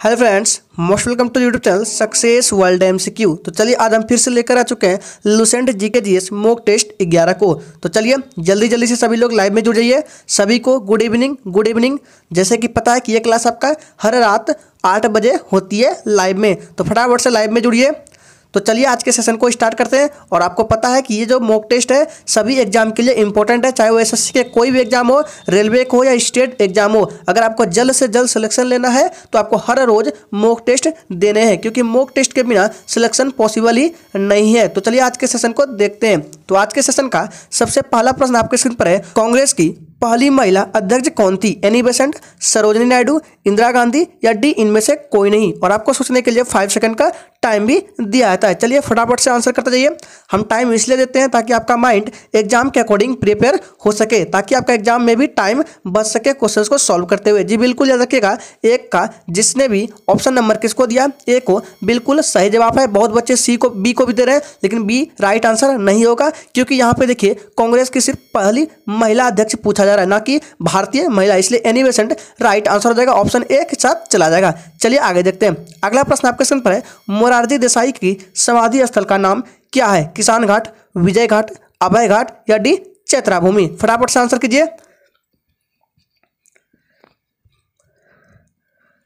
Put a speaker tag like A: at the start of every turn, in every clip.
A: Hello friends, most welcome to YouTube channel success world MCQ. तो चलिए आज हम फिर से लेकर आ चुके हैं Lucent GK GS mock test 11 को। तो चलिए जल्दी जल्दी से सभी लोग लाइव में जुड़ जाइए। सभी को गुड इवनिंग गुड इवनिंग। जैसे कि पता है कि ये क्लास आपका हर रात 8 बजे होती है लाइव में, तो फटाफट से लाइव में जुड़िए। तो चलिए आज के सेशन को स्टार्ट करते हैं। और आपको पता है कि ये जो मॉक टेस्ट है सभी एग्जाम के लिए इंपॉर्टेंट है, चाहे वो एसएससी के कोई भी एग्जाम हो, रेलवे को हो या स्टेट एग्जाम हो। अगर आपको जल्द से जल्द सिलेक्शन लेना है तो आपको हर रोज मॉक टेस्ट देने हैं, क्योंकि मॉक टेस्ट के बिना सिलेक्शन पॉसिबल ही नहीं है। तो चलिए आज के सेशन को देखते हैं। तो आज के सेशन का सबसे पहला प्रश्न आपके स्क्रीन पर है, कांग्रेस की पहली महिला अध्यक्ष कौन थी? एनी बेसेंट, सरोजिनी नायडू, इंदिरा गांधी या डी इनमें से कोई नहीं। और आपको सोचने के लिए 5 सेकंड का टाइम भी दिया जाता है। चलिए फटाफट से आंसर करते जाइए। हम टाइम इसलिए देते हैं ताकि आपका माइंड एग्जाम के अकॉर्डिंग प्रिपेयर हो सके, ताकि आपका एग्जाम में भी टाइम बच सके क्वेश्चंस को सॉल्व करते हुए। जी बिल्कुल याद रखिएगा, एक का जिसने भी ऑप्शन नंबर किसको दिया, ए को, बिल्कुल सही जवाब है। बहुत बच्चे सी को, बी को भी दे रहे हैं, लेकिन बी राइट आंसर नहीं होगा, क्योंकि यहाँ पे देखिए कांग्रेस की सिर्फ पहली महिला अध्यक्ष पूछा जा रहा है, ना कि भारतीय महिला, इसलिए एनी बेसेंट राइट आंसर हो जाएगा। ऑप्शन ए के साथ चला जाएगा। चलिए आगे देखते हैं। अगला प्रश्न आपके स्क्रीन पर है, मोरारजी देसाई की समाधि स्थल का नाम क्या है? किसान घाट, विजय घाट, अभय घाट या डी चैत्रा भूमि? फटाफट से आंसर कीजिए।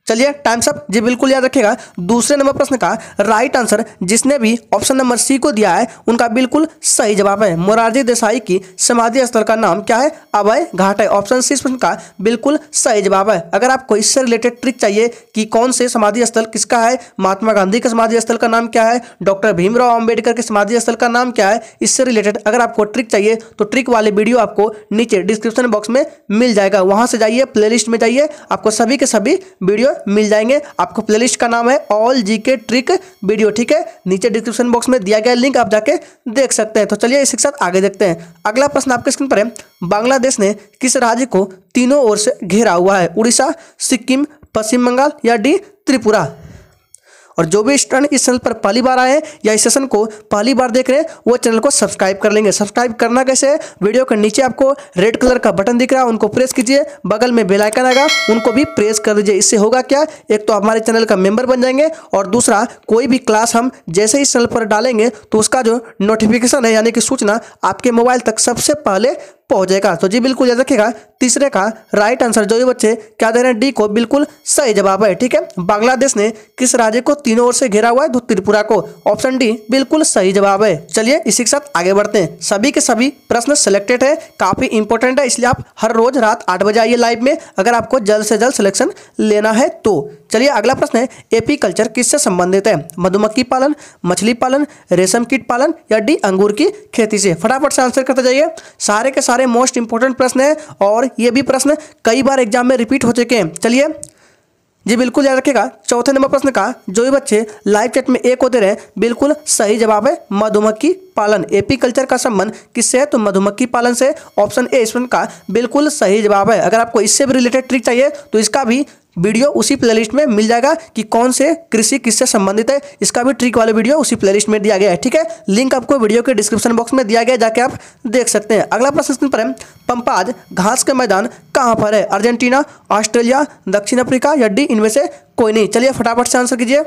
A: चलिए टाइम्स अप। जी बिल्कुल याद रखिएगा, दूसरे नंबर प्रश्न का राइट आंसर जिसने भी ऑप्शन नंबर सी को दिया है उनका बिल्कुल सही जवाब है। मोरारजी देसाई की समाधि स्थल का नाम क्या है? अभय घाट है। ऑप्शन सी इस प्रश्न का बिल्कुल सही जवाब है। अगर आपको इससे रिलेटेड ट्रिक चाहिए कि कौन से समाधि स्थल किसका है, महात्मा गांधी के समाधि स्थल का नाम क्या है, डॉक्टर भीमराव अंबेडकर के समाधि स्थल का नाम क्या है, इससे रिलेटेड अगर आपको ट्रिक चाहिए तो ट्रिक वाले वीडियो आपको नीचे डिस्क्रिप्शन बॉक्स में मिल जाएगा। वहां से जाइए, प्लेलिस्ट में जाइए, आपको सभी के सभी वीडियो मिल जाएंगे। आपको प्लेलिस्ट का नाम है ऑल जीके ट्रिक वीडियो, ठीक है? नीचे डिस्क्रिप्शन बॉक्स में दिया गया लिंक, आप जाके देख सकते हैं। तो चलिए इसी के साथ आगे देखते हैं। अगला प्रश्न आपके स्क्रीन पर है, बांग्लादेश ने किस राज्य को तीनों ओर से घेरा हुआ है? उड़ीसा, सिक्किम, पश्चिम बंगाल या डी त्रिपुरा? और जो भी स्टूडेंट इस चैनल पर पहली बार आए हैं या इस सेशन को पहली बार देख रहे हैं वो चैनल को सब्सक्राइब कर लेंगे। सब्सक्राइब करना कैसे है? वीडियो के नीचे आपको रेड कलर का बटन दिख रहा है, उनको प्रेस कीजिए। बगल में बेल आइकन आएगा, उनको भी प्रेस कर दीजिए। इससे होगा क्या, एक तो हमारे चैनल का मेंबर बन जाएंगे, और दूसरा कोई भी क्लास हम जैसे इस चैनल पर डालेंगे तो उसका जो नोटिफिकेशन है यानी कि सूचना आपके मोबाइल तक सबसे पहले पहुंचेगा। तो जी बिल्कुल याद रखिएगा, तीसरे का राइट आंसर जो ये बच्चे क्या दे रहे हैं, डी को, बिल्कुल सही जवाब है, ठीक है? बांग्लादेश ने किस राज्य को तीनों ओर से घेरा हुआ है? तो त्रिपुरा को। ऑप्शन डी बिल्कुल सही जवाब है। चलिए इसी के साथ आगे बढ़ते हैं। सभी के सभी प्रश्न सिलेक्टेड है, काफी इंपॉर्टेंट है, इसलिए आप हर रोज रात 8 बजे आइए लाइव में अगर आपको जल्द से जल्द सिलेक्शन लेना है तो। चलिए अगला प्रश्न है, एपी कल्चर किससे संबंधित है? मधुमक्खी पालन, मछली पालन, रेशम कीट पालन या डी अंगूर की खेती से? फटाफट से आंसर करते जाइए। सारे के सारे मोस्ट इंपोर्टेंट प्रश्न है और ये भी प्रश्न कई बार एग्जाम में रिपीट हो चुके हैं। चलिए जी बिल्कुल याद रखिएगा, चौथे नंबर प्रश्न का जो भी बच्चे लाइव चैट में एक होते रहे, बिल्कुल सही जवाब है मधुमक्खी पालन। एपी कल्चर का संबंध किससे है? तो मधुमक्खी पालन से। ऑप्शन ए इस प्रश्न का बिल्कुल सही जवाब है। अगर आपको इससे भी रिलेटेड ट्रिक चाहिए तो इसका भी वीडियो उसी प्लेलिस्ट में मिल जाएगा कि कौन से कृषि किससे संबंधित है, इसका भी ट्रिक वाला वीडियो उसी प्लेलिस्ट में दिया गया है, ठीक है? लिंक आपको वीडियो के डिस्क्रिप्शन बॉक्स में दिया गया है, जाके आप देख सकते हैं। अगला प्रश्न स्क्रीन पर है, पंपाज घास के मैदान कहाँ पर है? अर्जेंटीना, ऑस्ट्रेलिया, दक्षिण अफ्रीका या डी इनमें से कोई नहीं? चलिए फटाफट से आंसर कीजिए।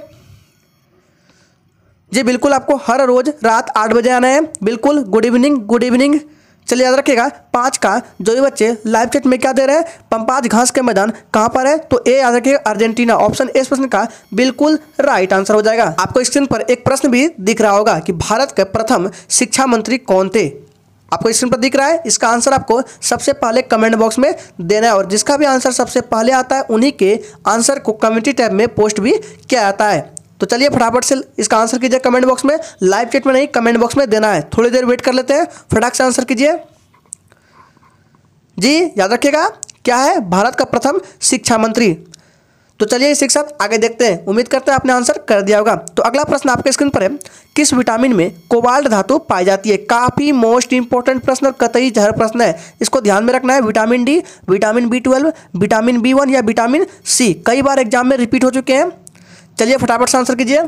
A: जी बिल्कुल आपको हर रोज रात 8 बजे आना है। बिल्कुल गुड इवनिंग गुड इवनिंग। चलिए याद रखिएगा, 5 का जो ये बच्चे लाइव चैट में क्या दे रहे हैं, पंपाज घास के मैदान कहाँ पर है? तो ए याद रखिएगा अर्जेंटीना। ऑप्शन ए इस प्रश्न का बिल्कुल राइट आंसर हो जाएगा। आपको स्क्रीन पर एक प्रश्न भी दिख रहा होगा कि भारत के प्रथम शिक्षा मंत्री कौन थे? आपको स्क्रीन पर दिख रहा है, इसका आंसर आपको सबसे पहले कमेंट बॉक्स में देना है, और जिसका भी आंसर सबसे पहले आता है उन्हीं के आंसर को कम्युनिटी टैब में पोस्ट भी किया जाता है। तो चलिए फटाफट से इसका आंसर कीजिए कमेंट बॉक्स में, लाइव चैट में नहीं कमेंट बॉक्स में देना है। थोड़ी देर वेट कर लेते हैं, फटाक से आंसर कीजिए। जी याद रखिएगा क्या है, भारत का प्रथम शिक्षा मंत्री। तो चलिए इसी के साथ आगे देखते हैं। उम्मीद करते हैं आपने आंसर कर दिया होगा। तो अगला प्रश्न आपके स्क्रीन पर है, किस विटामिन में कोबाल्ट धातु पाई जाती है? काफी मोस्ट इंपोर्टेंट प्रश्न और कतई जहर प्रश्न है, इसको ध्यान में रखना है। Vitamin D, vitamin B12, vitamin B1 या विटामिन सी? कई बार एग्जाम में रिपीट हो चुके हैं। चलिए फटाफट से आंसर कीजिए।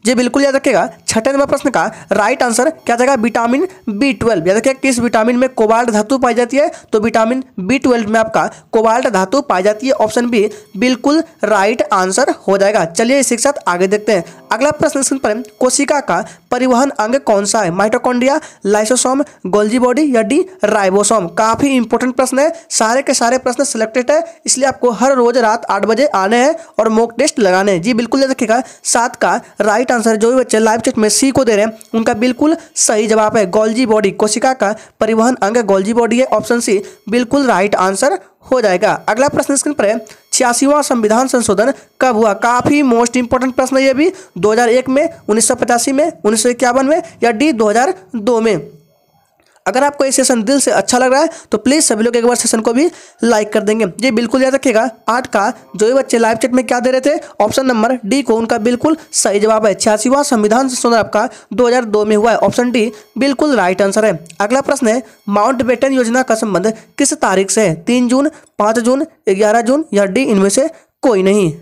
A: जी बिल्कुल याद रखिएगा, छठे नंबर प्रश्न का राइट आंसर क्या जाएगा विटामिन B12। याद रखिए किस विटामिन में कोबाल्ट धातु पाई जाती है, तो विटामिन B12 में आपका कोबाल्ट धातु पाई जाती है। ऑप्शन बी बिल्कुल राइट आंसर हो जाएगा। चलिए इसी के साथ आगे देखते हैं। अगला प्रश्न स्क्रीन पर कोशिका का परिवहन अंग कौन सा है, माइटोकॉन्ड्रिया, लाइसोसोम, गोल्जी बॉडी या डी राइबोसोम। काफी इंपॉर्टेंट प्रश्न है, सारे के सारे प्रश्न सिलेक्टेड है, इसलिए आपको हर रोज रात 8 बजे आने हैं और मॉक टेस्ट लगाने हैं। जी बिल्कुल याद रखिएगा 7 का राइट आंसर जो भी बच्चे लाइव चैट में सी को दे रहे हैं उनका बिल्कुल सही जवाब है गोल्जी बॉडी। कोशिका का परिवहन अंग गोल्जी बॉडी है। ऑप्शन सी बिल्कुल राइट आंसर हो जाएगा। अगला प्रश्न स्क्रीन पर है 86वां संविधान संशोधन कब हुआ। काफी मोस्ट इंपोर्टेंट प्रश्न है ये भी। 2001 में, 1985 में, 1951 में या डी 2002 में। अगर आपको ये सेशन दिल से अच्छा लग रहा है तो प्लीज सभी लोग एक बार सेशन को भी लाइक कर देंगे। जी बिल्कुल याद रखिएगा 8 का जो भी बच्चे लाइव चैट में क्या दे रहे थे ऑप्शन नंबर डी को उनका बिल्कुल सही जवाब है। 86वां संविधान संशोधन आपका 2002 में हुआ है। ऑप्शन डी बिल्कुल राइट आंसर है। अगला प्रश्न है माउंटबेटन योजना का संबंध किस तारीख से है, 3 जून, 5 जून, 11 जून या डी इनमें से कोई नहीं।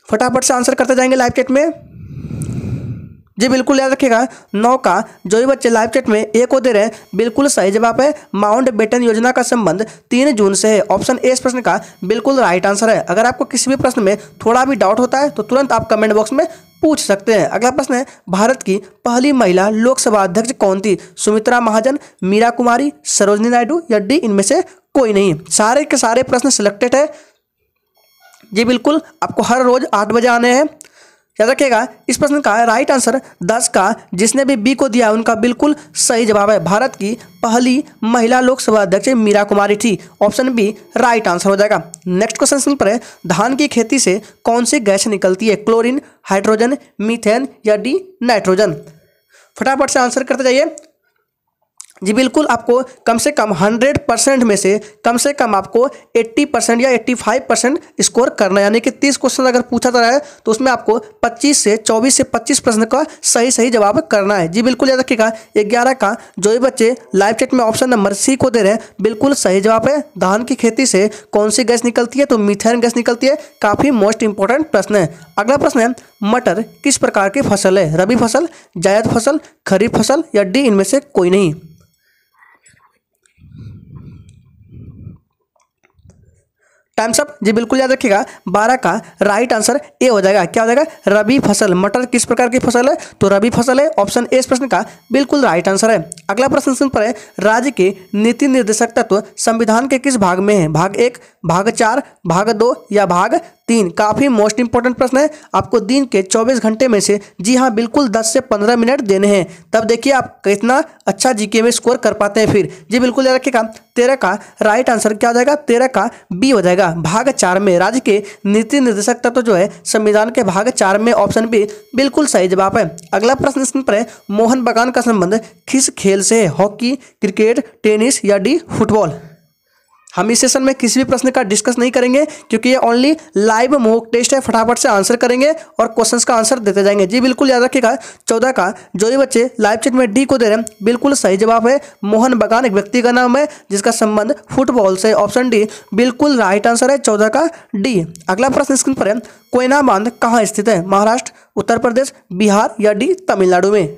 A: फटाफट से आंसर करते जाएंगे लाइव चैट में। जी बिल्कुल याद रखिएगा 9 का जो भी बच्चे लाइव चैट में ए को दे रहे हैं बिल्कुल सही जवाब है। माउंटबेटन योजना का संबंध 3 जून से है। ऑप्शन ए इस प्रश्न का बिल्कुल राइट आंसर है। अगर आपको किसी भी प्रश्न में थोड़ा भी डाउट होता है तो तुरंत आप कमेंट बॉक्स में पूछ सकते हैं। अगला प्रश्न है भारत की पहली महिला लोकसभा अध्यक्ष कौन थी, सुमित्रा महाजन, मीरा कुमारी, सरोजनी नायडू या डी इनमें से कोई नहीं। सारे के सारे प्रश्न सिलेक्टेड है। जी बिल्कुल आपको हर रोज 8 बजे आने हैं। याद रखिएगा इस प्रश्न का राइट आंसर 10 का जिसने भी बी को दिया उनका बिल्कुल सही जवाब है। भारत की पहली महिला लोकसभा अध्यक्ष मीरा कुमारी थी। ऑप्शन बी राइट आंसर हो जाएगा। नेक्स्ट क्वेश्चन पर है धान की खेती से कौन सी गैस निकलती है, क्लोरीन, हाइड्रोजन, मीथेन या डी नाइट्रोजन। फटाफट से आंसर करते जाइए। जी बिल्कुल आपको कम से कम 100% में से कम आपको 80% या 85% स्कोर करना है। यानी कि 30 क्वेश्चन अगर पूछा जा रहा है तो उसमें आपको 24 से 25 प्रश्न का सही जवाब करना है। जी बिल्कुल याद रखिएगा 11 का जो भी बच्चे लाइव चैट में ऑप्शन नंबर सी को दे रहे हैं बिल्कुल सही जवाब है। धान की खेती से कौन सी गैस निकलती है, तो मीथेन गैस निकलती है। काफ़ी मोस्ट इंपॉर्टेंट प्रश्न है। अगला प्रश्न है मटर किस प्रकार की फसल है, रबी फसल, जायद फसल, खरीफ फसल या डी इनमें से कोई नहीं। Times up. जी बिल्कुल याद रखिएगा 12 का राइट आंसर ए हो जाएगा। क्या हो जाएगा, रबी फसल। मटर किस प्रकार की फसल है, तो रबी फसल है। ऑप्शन ए इस प्रश्न का बिल्कुल राइट आंसर है। अगला प्रश्न पर है राज्य के नीति निर्देशक तत्व संविधान के किस भाग में है, भाग 1, भाग 4, भाग 2 या भाग 3। काफ़ी मोस्ट इंपॉर्टेंट प्रश्न है। आपको दिन के 24 घंटे में से जी हाँ बिल्कुल 10 से 15 मिनट देने हैं, तब देखिए आप कितना अच्छा जीके में स्कोर कर पाते हैं। फिर जी बिल्कुल याद रखिएगा 13 का राइट आंसर क्या हो जाएगा, 13 का बी हो जाएगा। भाग 4 में राज्य के नीति निर्देशक तत्व जो है संविधान के भाग 4 में, ऑप्शन बी बिल्कुल सही जवाब है। अगला प्रश्न स्क्रीन पर है मोहन बागान का संबंध किस खेल से है, हॉकी, क्रिकेट, टेनिस या डी फुटबॉल। हम इस सेशन में किसी भी प्रश्न का डिस्कस नहीं करेंगे क्योंकि ये ओनली लाइव मॉक टेस्ट है। फटाफट से आंसर करेंगे और क्वेश्चंस का आंसर देते जाएंगे। जी बिल्कुल याद रखिएगा 14 का जो भी बच्चे लाइव चैट में डी को दे रहे हैं बिल्कुल सही जवाब है। मोहन बागान एक व्यक्ति का नाम है जिसका संबंध फुटबॉल से। ऑप्शन डी बिल्कुल राइट आंसर है, 14 का डी। अगला प्रश्न स्क्रीन पर है कोयना बांध कहाँ स्थित है, महाराष्ट्र, उत्तर प्रदेश, बिहार या डी तमिलनाडु में।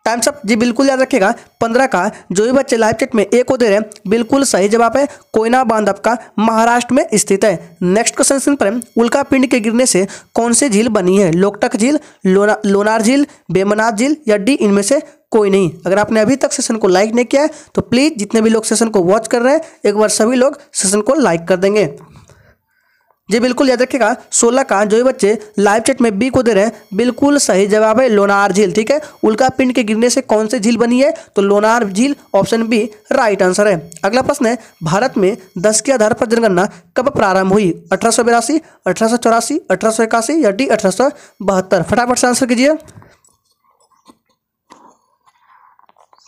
A: Times up. जी बिल्कुल याद रखिएगा 15 का जो भी बच्चे लाइव चैट में ए को दे रहे हैं बिल्कुल सही जवाब है। कोयना बांध आपका महाराष्ट्र में स्थित है। नेक्स्ट क्वेश्चन पर उल्का पिंड के गिरने से कौन सी झील बनी है, लोकटक झील, लोनार झील, वेमनाथ झील या डी इनमें से कोई नहीं। अगर आपने अभी तक सेशन को लाइक नहीं किया है तो प्लीज जितने भी लोग सेशन को वॉच कर रहे हैं एक बार सभी लोग सेशन को लाइक कर देंगे। जी बिल्कुल याद रखिएगा 16 का जो भी बच्चे लाइव चैट में बी को दे रहे हैं बिल्कुल सही जवाब है, लोनार झील। ठीक है, उल्का पिंड के गिरने से कौन सी झील बनी है, तो लोनार झील। ऑप्शन बी राइट आंसर है। अगला प्रश्न है भारत में 10 के आधार पर जनगणना कब प्रारंभ हुई, 1882, 1884, 1881 या डी 1872। फटाफट से आंसर कीजिए।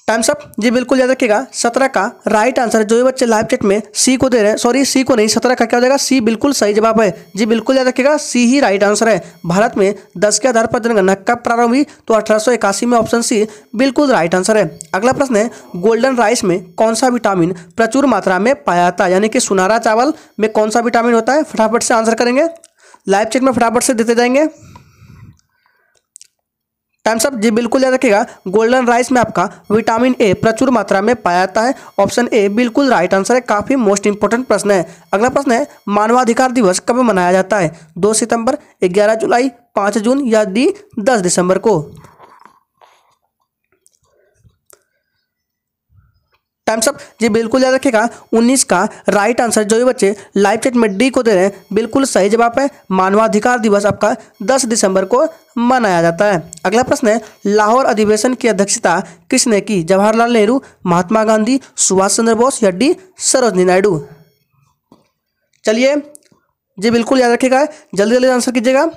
A: टाइम्स अप जी बिल्कुल याद रखिएगा 17 का राइट आंसर जो ये बच्चे लाइव चैट में सी को दे रहे हैं, सॉरी सी को नहीं, 17 का क्या हो जाएगा, सी बिल्कुल सही जवाब है। जी बिल्कुल याद रखिएगा सी ही राइट आंसर है। भारत में 10 के आधार पर जनगणना कब प्रारंभ हुई, तो 1881 में, ऑप्शन सी बिल्कुल राइट आंसर है। अगला प्रश्न है गोल्डन राइस में कौन सा विटामिन प्रचुर मात्रा में पाया जाता है, यानी कि सुनहरा चावल में कौन सा विटामिन होता है, फटाफट से आंसर करेंगे, लाइव चैट में फटाफट से देते जाएंगे। टाइम्स अप जी बिल्कुल याद रखिएगा गोल्डन राइस में आपका विटामिन ए प्रचुर मात्रा में पाया जाता है, ऑप्शन ए बिल्कुल राइट आंसर है। काफी मोस्ट इंपोर्टेंट प्रश्न है। अगला प्रश्न है मानवाधिकार दिवस कब मनाया जाता है, 2 सितंबर, 11 जुलाई, 5 जून या डी 10 दिसंबर को। टाइम्स अप जी बिल्कुल याद रखिएगा 19 का राइट आंसर जो ये बच्चे लाइव चैट में डी को दे रहे हैं बिल्कुल सही जवाब है। मानवाधिकार दिवस आपका 10 दिसंबर को मनाया जाता है। अगला प्रश्न है लाहौर अधिवेशन की अध्यक्षता किसने की, जवाहरलाल नेहरू, महात्मा गांधी, सुभाष चंद्र बोस या डी सरोजनी नायडू। चलिए जी बिल्कुल याद रखिएगा, जल्दी जल्दी आंसर कीजिएगा।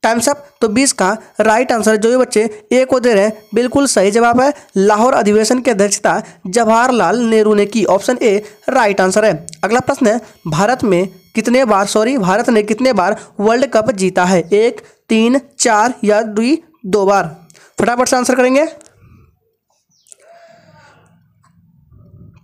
A: टाइम्स अप तो 20 का राइट आंसर जो ये बच्चे ए को दे रहे हैं बिल्कुल सही जवाब है। लाहौर अधिवेशन की अध्यक्षता जवाहरलाल नेहरू ने की, ऑप्शन ए राइट आंसर है। अगला प्रश्न है भारत ने कितने बार वर्ल्ड कप जीता है, 1, 3, 4 या 2 बार, फटाफट से आंसर करेंगे।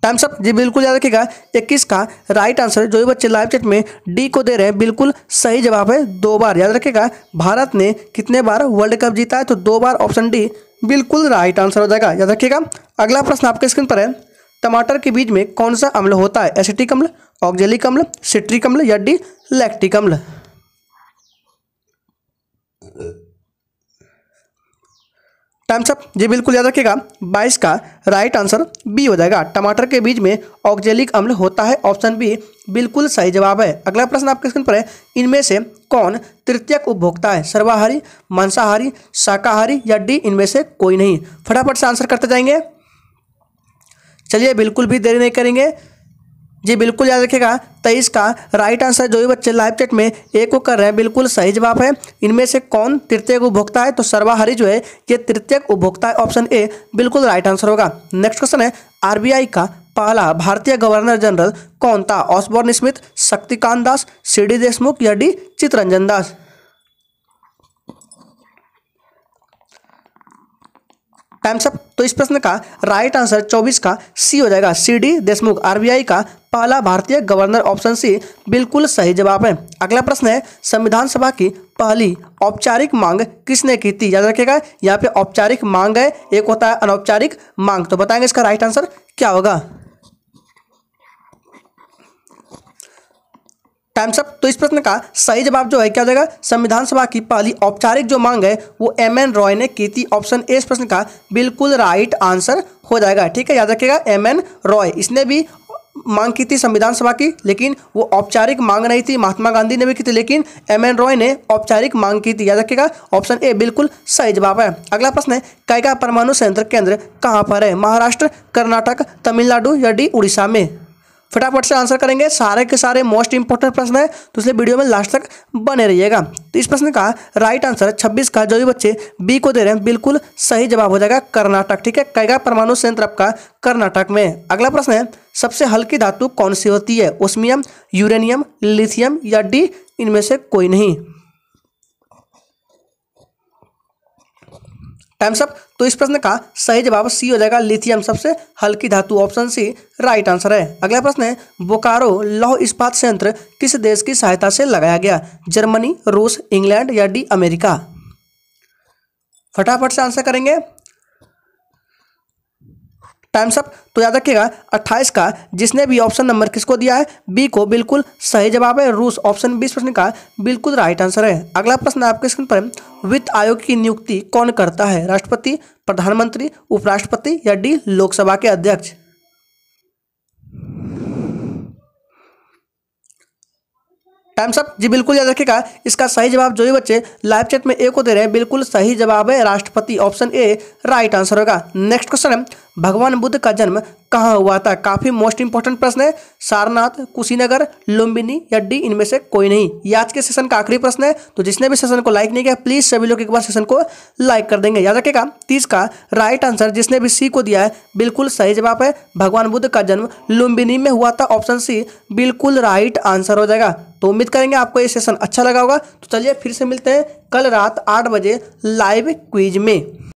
A: टाइम्स अप जी बिल्कुल याद रखिएगा 21 का राइट आंसर जो ये बच्चे लाइव चैट में डी को दे रहे हैं बिल्कुल सही जवाब है, 2 बार। याद रखिएगा भारत ने कितने बार वर्ल्ड कप जीता है, तो 2 बार, ऑप्शन डी बिल्कुल राइट आंसर हो जाएगा, याद रखिएगा। अगला प्रश्न आपके स्क्रीन पर है टमाटर के बीज में कौन सा अम्ल होता है, एसिटिक अम्ल, ऑक्जेलिक अम्ल, सिट्रिक अम्ल या डी लैक्टिक अम्ल। टाइम्स अप जी बिल्कुल याद रखिएगा 22 का राइट आंसर बी हो जाएगा, टमाटर के बीज में ऑक्जेलिक अम्ल होता है, ऑप्शन बी बिल्कुल सही जवाब है। अगला प्रश्न आपके स्क्रीन पर है इनमें से कौन तृतीयक उपभोक्ता है, सर्वाहारी, मांसाहारी, शाकाहारी या डी इनमें से कोई नहीं, फटाफट से आंसर करते जाएंगे। चलिए बिल्कुल भी देरी नहीं करेंगे, जी बिल्कुल याद रखिएगा 23 का राइट आंसर जो ये बच्चे लाइव चैट में ए को कर रहे हैं बिल्कुल सही जवाब है। इनमें से कौन तृतीयक उपभोक्ता है, तो सर्वाहारी जो है ये तृतीयक उपभोक्ता है, ऑप्शन ए बिल्कुल राइट आंसर होगा। नेक्स्ट क्वेश्चन है आरबीआई का पहला भारतीय गवर्नर जनरल कौन था, Osborne Smith, Shaktikanta Das, CD Deshmukh या डी चितरंजन दास। टाइम्स अप तो इस प्रश्न का राइट आंसर 24 का सी हो जाएगा, सीडी देशमुख आरबीआई का पहला भारतीय गवर्नर, ऑप्शन सी बिल्कुल सही जवाब है। अगला प्रश्न है संविधान सभा की पहली औपचारिक मांग किसने की थी, याद रखिएगा यहाँ पे औपचारिक मांग है, एक होता है अनौपचारिक मांग, तो बताएंगे इसका राइट आंसर क्या होगा। टाइम्स अप तो इस प्रश्न का सही जवाब जो है क्या हो जाएगा, संविधान सभा की पहली औपचारिक जो मांग है वो एमएन रॉय ने की थी, ऑप्शन ए इस प्रश्न का बिल्कुल राइट आंसर हो जाएगा। ठीक है, याद रखिएगा एमएन रॉय, इसने भी मांग की थी संविधान सभा की, लेकिन वो औपचारिक मांग नहीं थी। महात्मा गांधी ने भी की थी, लेकिन एमएन रॉय ने औपचारिक मांग की थी, याद रखिएगा ऑप्शन ए बिल्कुल सही जवाब है। अगला प्रश्न है कैगा परमाणु संयंत्र केंद्र कहाँ पर है, महाराष्ट्र, कर्नाटक, तमिलनाडु या डी उड़ीसा में, फटाफट से आंसर करेंगे। सारे के सारे मोस्ट इंपोर्टेंट प्रश्न है, तो इसलिए वीडियो में लास्ट तक बने रहिएगा। तो इस प्रश्न का राइट आंसर 26 का जो भी बच्चे बी को दे रहे हैं बिल्कुल सही जवाब हो जाएगा, कर्नाटक। ठीक है, कैगा परमाणु संयंत्र आपका कर्नाटक में। अगला प्रश्न है सबसे हल्की धातु कौन सी होती है, ओस्मियम, यूरेनियम, लिथियम या डी इनमें से कोई नहीं। टाइम्स अप तो इस प्रश्न का सही जवाब सी हो जाएगा, लिथियम सबसे हल्की धातु, ऑप्शन सी राइट आंसर है। अगला प्रश्न है बोकारो लौह इस्पात संयंत्र किस देश की सहायता से लगाया गया, जर्मनी, रूस, इंग्लैंड या डी अमेरिका, फटाफट से आंसर करेंगे। टाइम्स अप तो याद रखिएगा 28 का जिसने भी ऑप्शन नंबर किसको दिया है, बी को, बिल्कुल सही जवाब है रूस, ऑप्शन 20 प्रश्न का बिल्कुल राइट आंसर है। अगला प्रश्न आपके स्क्रीन पर वित्त आयोग की नियुक्ति कौन करता है, राष्ट्रपति, प्रधानमंत्री, उपराष्ट्रपति या डी लोकसभा के अध्यक्ष। टाइम्स अप जी बिल्कुल याद रखिएगा इसका सही जवाब जो ये बच्चे लाइव चैट में ए को दे रहे हैं बिल्कुल सही जवाब है राष्ट्रपति, ऑप्शन ए राइट आंसर होगा। नेक्स्ट क्वेश्चन है भगवान बुद्ध का जन्म कहाँ हुआ था? काफी मोस्ट इंपॉर्टेंट प्रश्न है। सारनाथ, कुशीनगर, लुम्बिनी या डी इनमें से कोई नहीं। ये आज के सेशन का आखिरी प्रश्न है, तो जिसने भी सेशन को लाइक नहीं किया प्लीज सभी लोग एक बार सेशन को लाइक कर देंगे। याद रखिएगा 30 का राइट आंसर जिसने भी सी को दिया है बिल्कुल सही जवाब है। भगवान बुद्ध का जन्म लुम्बिनी में हुआ था, ऑप्शन सी बिल्कुल राइट आंसर हो जाएगा। तो उम्मीद करेंगे आपको ये सेशन अच्छा लगा होगा। तो चलिए फिर से मिलते हैं कल रात 8 बजे लाइव क्विज में।